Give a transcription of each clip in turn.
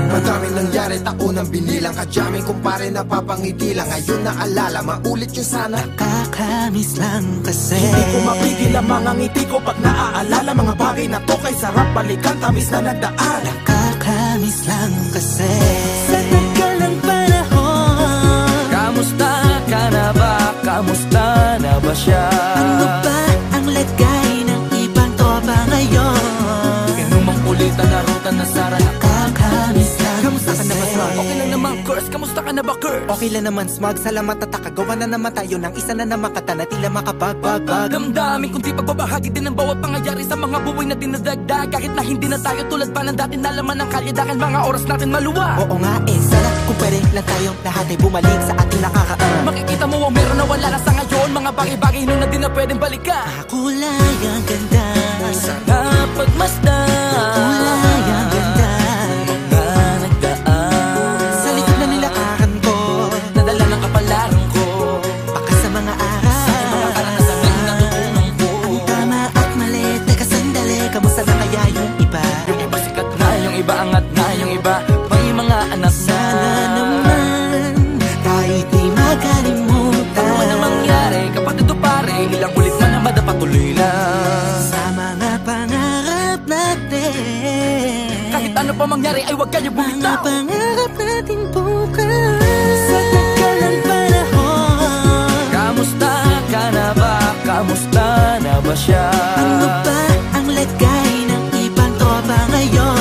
Madaming nangyari, taunang binilang, kadyaming kumpare napapangiti lang. Ngayon naalala, maulit yung sana. Nakakamiss lang kasi hindi ko mapigil ang mga ngiti ko pag naaalala. Mga bagay na to kay sarap balikan, tamis na nagdaan. Nakakamiss lang kasi sa tagal ng panahon. Kamusta ka na ba? Kamusta na ba siya? Ano ba ang lagay ng ibang tropa ngayon? Inumang ulitan na ruta na sara. Nakakamiss lang. Kamusta ka na ba, Smug? Okay lang naman, Curse. Kamusta ka na ba, Curse? Okay lang naman, Smug. Salamat at nakagawa na naman tayo ng isa na naman kata na tila makabagbag. Damdamin kundi pagbabahagi din ng bawat pangyayari sa mga buhay na dinadagdag. Kahit na hindi na tayo tulad pa ng dati na laman ng kalye dahil mga oras natin maluwa. Oo nga sana kung pwede lang tayong lahat ay bumalik sa ating nakakaan. Makikita mo ang meron na wala na sa ngayon. Mga bagay-bagay nun na di na pwedeng balikan. Kulay ang ganda, Sarap pagmasdan. kulay ang ganda. Mga nagdaan Sa likod na nilakaran ko, nadala ng kapalaran ko. Baka sa mga aral, Mga karanasan ay natutunan ko. ang tama at mali. Teka sandali, kamusta na kaya yung iba? Yung iba sikat na, yung iba angat na, yung iba may mga anak na. Sana naman kahit di makalimutan. Ano man ang mangyari, kapatid o pare, ilang ulit man na madapatuloy lang. Sa mga pangarap natin, Kahit ano pa mangyari ay huwag kayo mga bumitaw. pangarap natin bukas. Sa tagal ng panahon, Kamusta ka na ba? Kamusta na ba siya? ano ba ang lagay ng ibang tropa ngayon?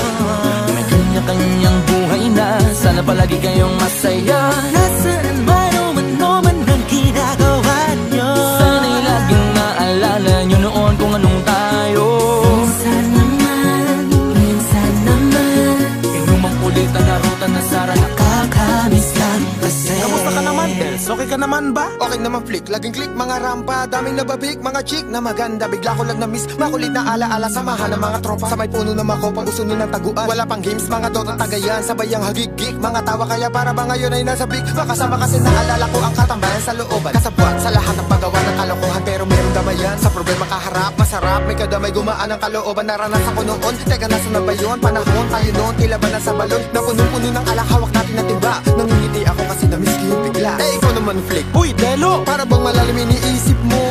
May kanya-kanyang buhay na, sana palagi kayong masaya. Nasaan man o man ang ginagawa nyo? Sana'y laging maalala nyo noon kung anong tayo. Minsan naman Inumang ulitan na ruta na sara. nakakamiss lang kasi. kamusta ka naman, Dels? Okay ka naman ba? Okay naman flick, laging click, mga rampa, daming nababik, mga chick na maganda. Bigla ko lang na-miss, makulit na alaala, samahan ng mga tropa. Sa may puno na makopa, usunin ng taguan. Wala pang games, mga dota tagayan, sabayang hagigik. Mga tawa kaya para ba ngayon ay nasa big. Makasama kasi naalala ko ang katambayan sa looban. Kasabwat sa lahat ng paggawa ng kalokohan, pero merong damayan. Sa problema kaharap, masarap, may kadamay gumaan ang kalooban. Naranasan ko noon, teka nasa na ba yun? Panahon tayo noon, tila ba nasa balon? Na punong-puno ng alak, hawak natin na timba. Nangingiti ako kasi na-miss ko yung bigla. Eh, ikaw naman flick, Uy, Delo! para bang malalim iniisip mo?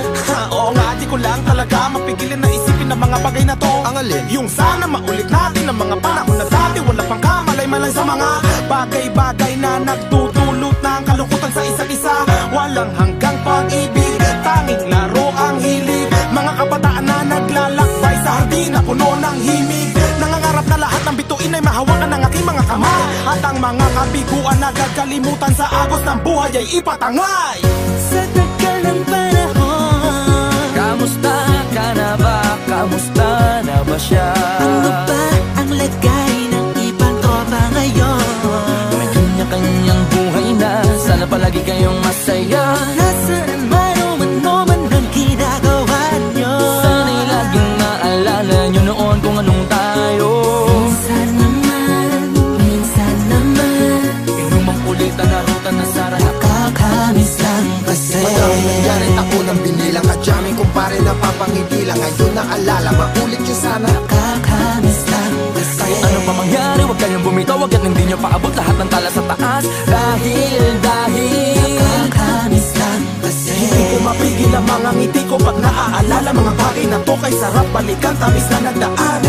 Oo nga, di ko lang talaga mapigilin na isipin ng mga bagay na to. Ang alin? Yung sana maulit natin ang mga panahon na dati. Wala pang kamalay man lang sa mga bagay-bagay na nagdudulot ng kalungkutan sa isa't isa. Walang hanggang pag-ibig, tanging laro ang hilig. Mga kabataan na naglalakbay sa hardina, puno ng himig. Nangangarap na lahat ng bituin ay mahawakan ng aking mga kamay. At ang mga kabiguan na gagalimutan sa agos ng buhay ay ipatangay. Sa tagal ng panahon, Kamusta ka na ba? Kamusta na ba siya? ano ba ang lagay ng ibang tropa ngayon? May kanya-kanyang buhay na, sana palagi kayong masaya. Nasaan man o man ang ginagawa nyo? Sana'y laging maalala nyo noon kung anong tayo. Minsan naman Inumang ulitan na ruta na sara. nakakamiss lang kasi. Madaming nangyari, taunang binilang, kadyaming kumpare napapangiti lang. Ngayon naalala, maulit yung sana. Nakakamiss lang kasi. Kahit ano pa mangyari, huwag kayong bumitaw. Huwag hindi nyo paabot lahat ng tala sa taas. Dahil Nakakamiss lang kasi. Hindi ko mapigil ang mga ngiti ko pag naaalala. Mga bagay na to kay sarap balikan, tamis na nagdaan.